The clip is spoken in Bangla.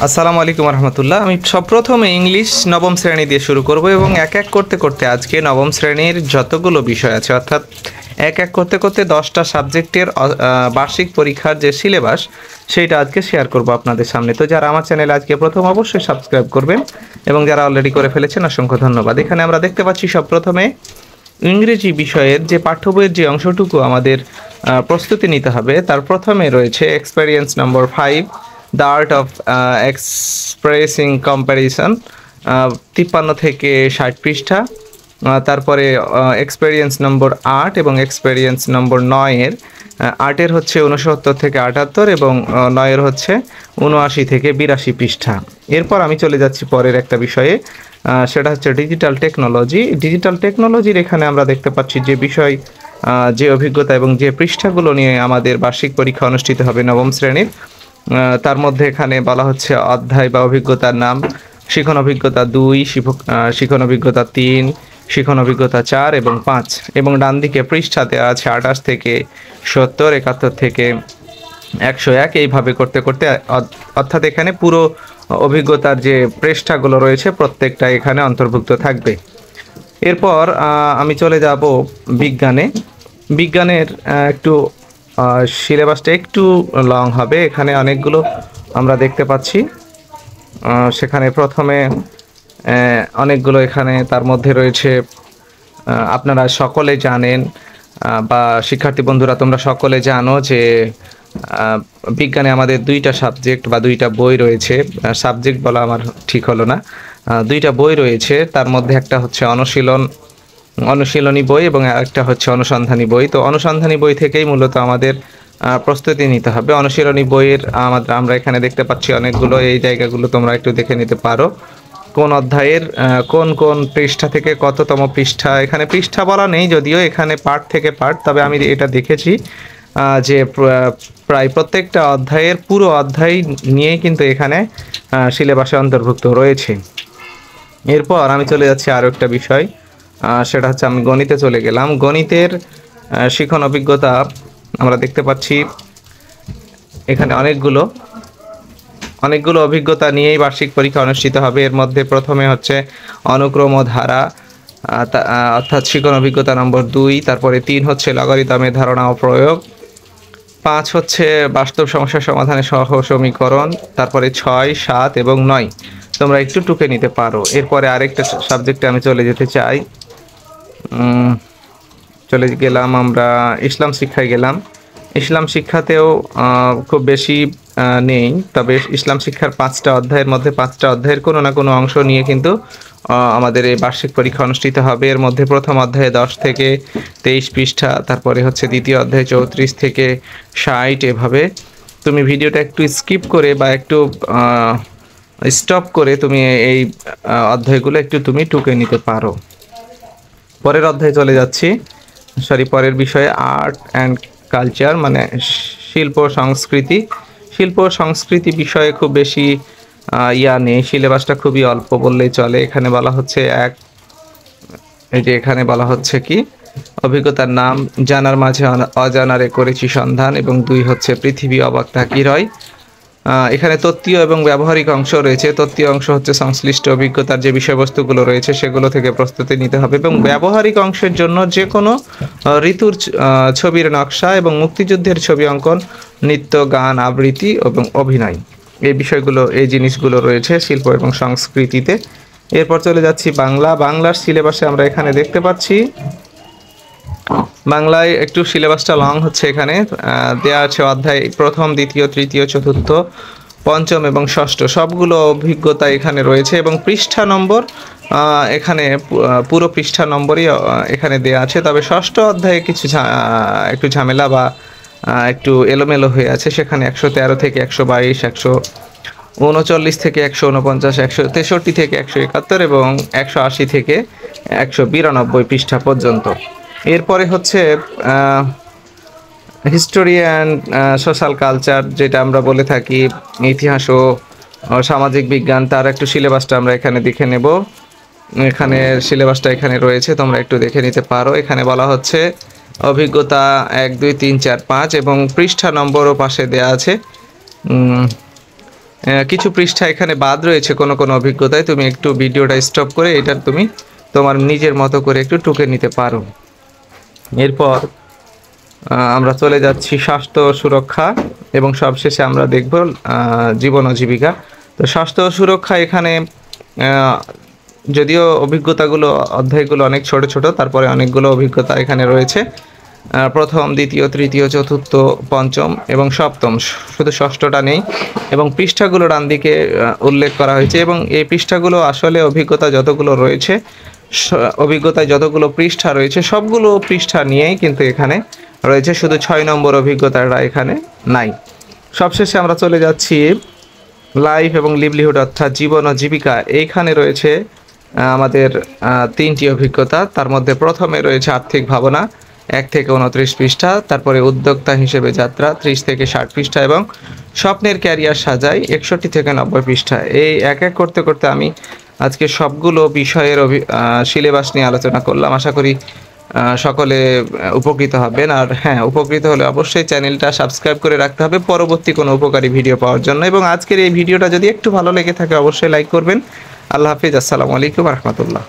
আসসালামু আলাইকুম রহমতুল্লাহ। আমি সপ্রথমে ইংলিশ নবম শ্রেণী দিয়ে শুরু করব এবং এক এক করতে করতে আজকে নবম শ্রেণীর যতগুলো বিষয় আছে অর্থাৎ এক এক করতে করতে 10টা সাবজেক্টের বার্ষিক পরীক্ষার যে সিলেবাস সেইটা আজকে শেয়ার করব আপনাদের সামনে। তো যারা আমার চ্যানেলে আজকে প্রথম অবশ্যই সাবস্ক্রাইব করবেন এবং যারা অলরেডি করে ফেলেছেন অসংখ্য ধন্যবাদ। এখানে আমরা দেখতে পাচ্ছি সপ্রথমে ইংরেজি বিষয়ের যে পাঠ্য বইয়ের যে অংশটুকু আমাদের প্রস্তুতি নিতে হবে তার প্রথমে রয়েছে experience number 5 the art of expressing comparison, 53 থেকে 60 পৃষ্ঠা। তারপরে এক্সপেরিয়েন্স নম্বর 8 এবং এক্সপেরিয়েন্স নম্বর 9-এর 8-এর হচ্ছে 69 থেকে 78 এবং 9-এর হচ্ছে 79 থেকে 82 পৃষ্ঠা। এরপর আমি চলে যাচ্ছি পরের একটা বিষয়ে, সেটা হচ্ছে ডিজিটাল টেকনোলজি। ডিজিটাল টেকনোলজির এখানে আমরা দেখতে পাচ্ছি যে বিষয়, যে অভিজ্ঞতা এবং যে পৃষ্ঠাগুলো নিয়ে আমাদের বার্ষিক পরীক্ষা অনুষ্ঠিত হবে নবম শ্রেণীর, তার মধ্যে এখানে বলা হচ্ছে অধ্যায় বা অভিজ্ঞতার নাম, শিখন অভিজ্ঞতা 2, শিখন অভিজ্ঞতা 3, শিখন অভিজ্ঞতা 4 এবং 5 এবং ডান দিকে পৃষ্ঠা দেওয়া আছে 28 থেকে 70, 71 থেকে 101। এইভাবে করতে করতে অর্থাৎ এখানে পুরো অভিজ্ঞতার যে পৃষ্ঠাগুলো রয়েছে প্রত্যেকটা এখানে অন্তর্ভুক্ত থাকবে। এরপর আমি চলে যাব বিজ্ঞানে। বিজ্ঞানের একটু সিলেবাসটা একটু লং হবে, এখানে অনেকগুলো আমরা দেখতে পাচ্ছি। সেখানে প্রথমে অনেকগুলো এখানে তার মধ্যে রয়েছে, আপনারা সকলে জানেন বা শিক্ষার্থী বন্ধুরা তোমরা সকলে জানো যে বিজ্ঞানে আমাদের 2টা সাবজেক্ট বা 2টা বই রয়েছে। সাবজেক্ট বলা আমার ঠিক হলো না, 2টা বই রয়েছে। তার মধ্যে একটা হচ্ছে অনুশীলনী বই এবং একটা হচ্ছে অনুসন্ধানী বই। তো অনুসন্ধানী বই থেকেই মূলত আমাদের প্রস্তুতি নিতে হবে। অনুশীলনী বইয়ের আমরা এখানে দেখতে পাচ্ছি অনেকগুলো, এই জায়গাগুলো তোমরা একটু দেখে নিতে পারো কোন অধ্যায়ের কোন কোন পৃষ্ঠা থেকে কততম পৃষ্ঠা। এখানে পৃষ্ঠা বলা নেই যদিও, এখানে পার্ট থেকে পার্ট, তবে আমি এটা দেখেছি যে প্রায় প্রত্যেকটা অধ্যায়ের পুরো অধ্যায় নিয়েই কিন্তু এখানে সিলেবাসে অন্তর্ভুক্ত রয়েছে। এরপর আমি চলে যাচ্ছি আরও একটা বিষয়, সেটা হচ্ছে আমি গণিতে চলে গেলাম। গণিতের শিখন অভিজ্ঞতা আমরা দেখতে পাচ্ছি এখানে অনেকগুলো অভিজ্ঞতা নিয়েই বার্ষিক পরীক্ষা অনুষ্ঠিত হবে। এর মধ্যে প্রথমে হচ্ছে অনুক্রম ও ধারা, অর্থাৎ শিখন অভিজ্ঞতা নম্বর 2। তারপরে 3 হচ্ছে লগারিদমের ধারণা ও প্রয়োগ, 5 হচ্ছে বাস্তব সমস্যা সমাধানের সহ সমীকরণ, তারপরে 6, 7 এবং 9 তোমরা একটু টুকে নিতে পারো। এরপরে আরেকটা সাবজেক্টে আমি চলে যেতে চাই, চলে গেলাম আমরা ইসলাম শিক্ষায় গেলাম। ইসলাম শিক্ষাতেও খুব বেশি নেই, তবে ইসলাম শিক্ষার 5টা অধ্যায়ের মধ্যে 5টা অধ্যায়ের কোনো না কোনো অংশ নিয়ে কিন্তু আমাদের এই বার্ষিক পরীক্ষা অনুষ্ঠিত হবে। এর মধ্যে প্রথম অধ্যায়ে 10 থেকে 23 পৃষ্ঠা, তারপরে হচ্ছে দ্বিতীয় অধ্যায়ে 34 থেকে 60। এভাবে তুমি ভিডিওটা একটু স্কিপ করে বা একটু স্টপ করে তুমি এই অধ্যায়গুলো একটু তুমি টুকে নিতে পারো। পরের অধ্যায়ে চলে যাচ্ছি, পরের বিষয়ে আর্ট অ্যান্ড কালচার, মানে শিল্প সংস্কৃতি বিষয়ে খুব বেশি নেই, সিলেবাসটা খুবই অল্প বললেই চলে। এখানে বলা হচ্ছে এখানে বলা হচ্ছে কি অভিজ্ঞতার নাম, জানার মাঝে অজানারে করেছি সন্ধান, এবং 2 হচ্ছে পৃথিবী অবাক তাকির হয়। এখানে তত্ত্বীয় এবং ব্যবহারিক অংশ রয়েছে। তত্ত্বীয় অংশ হচ্ছে সংশ্লিষ্ট অভিজ্ঞতার যে বিষয়বস্তুগুলো রয়েছে সেগুলো থেকে প্রস্তুতি নিতে হবে, এবং ব্যবহারিক অংশের জন্য যে কোনো ঋতুর ছবির নকশা এবং মুক্তিযুদ্ধের ছবি অঙ্কন, নৃত্য, গান, আবৃত্তি এবং অভিনয়, এই জিনিসগুলো রয়েছে শিল্প এবং সংস্কৃতিতে। এরপর চলে যাচ্ছি বাংলার সিলেবাসে আমরা এখানে দেখতে পাচ্ছি বাংলায় একটু সিলেবাসটা লং হচ্ছে। এখানে দেওয়া আছে অধ্যায় 1, 2, 3, 4, 5 এবং 6 সবগুলো অভিজ্ঞতা এখানে রয়েছে, এবং পৃষ্ঠা নম্বর এখানে পুরো পৃষ্ঠা নম্বরই এখানে দেওয়া আছে। তবে 6 অধ্যায়ে কিছু একটু ঝামেলা বা একটু এলোমেলো হয়ে আছে। সেখানে 113 থেকে 122, 139 থেকে 149, 163 থেকে 171 এবং 180 থেকে 192 পৃষ্ঠা পর্যন্ত। এরপরে হচ্ছে হিস্টোরি অ্যান্ড সোশ্যাল কালচার, যেটা আমরা বলে থাকি ইতিহাস ও সামাজিক বিজ্ঞান, তার একটু সিলেবাসটা আমরা এখানে দেখে নেব। এখানে সিলেবাসটা এখানে রয়েছে, তোমরা একটু দেখে নিতে পারো। এখানে বলা হচ্ছে অভিজ্ঞতা 1, 2, 3, 4, 5 এবং পৃষ্ঠা নম্বরও পাশে দেওয়া আছে। কিছু পৃষ্ঠা এখানে বাদ রয়েছে কোনো কোনো অভিজ্ঞতায়, তুমি একটু ভিডিওটা স্টপ করে এটা তুমি তোমার নিজের মতো করে একটু টুকে নিতে পারো। এরপর আমরা চলে যাচ্ছি স্বাস্থ্য ও সুরক্ষা এবং সবশেষে আমরা দেখব জীবন ও জীবিকা। তো স্বাস্থ্য ও সুরক্ষা এখানে যদিও অভিজ্ঞতাগুলো অধ্যায়গুলো অনেক ছোট ছোট, তারপরে অনেকগুলো অভিজ্ঞতা এখানে রয়েছে। প্রথম, দ্বিতীয়, তৃতীয়, চতুর্থ, পঞ্চম এবং সপ্তম, শুধু ষষ্ঠটা নেই। এবং পৃষ্ঠাগুলো ডান দিকে উল্লেখ করা হয়েছে এবং এই পৃষ্ঠাগুলো আসলে অভিজ্ঞতায় যতগুলো পৃষ্ঠা রয়েছে সবগুলো পৃষ্ঠা নিয়েই কিন্তু এখানে রয়েছে, শুধু 6 নম্বর অভিজ্ঞতাটা এখানে নাই। সবশেষে আমরা চলে যাচ্ছি লাইফ এবং লিভলিহুড অর্থাৎ জীবন ও জীবিকা। এইখানে রয়েছে আমাদের 3টি অভিজ্ঞতা। তার মধ্যে প্রথমে রয়েছে আর্থিক ভাবনা 1 থেকে 29 পৃষ্ঠা, তারপরে উদ্যোক্তা হিসেবে যাত্রা 30 থেকে 60 পৃষ্ঠা এবং স্বপ্নের ক্যারিয়ার সাজাই 61 থেকে 90 পৃষ্ঠা। এই এক এক করতে করতে আমি আজকে সবগুলো বিষয়ের সিলেবাস নিয়ে আলোচনা করলাম। আশা করি সকলে উপকৃত হবেন। আর হ্যাঁ, উপকৃত হলে অবশ্যই চ্যানেলটা সাবস্ক্রাইব করে রাখতে হবে পরবর্তী কোনো উপকারী ভিডিও পাওয়ার জন্য। এবং আজকের এই ভিডিওটা যদি একটু ভালো লেগে থাকে অবশ্যই লাইক করবেন। আল্লাহ হাফিজ, আসসালামু আলাইকুম রহমতুল্লাহ।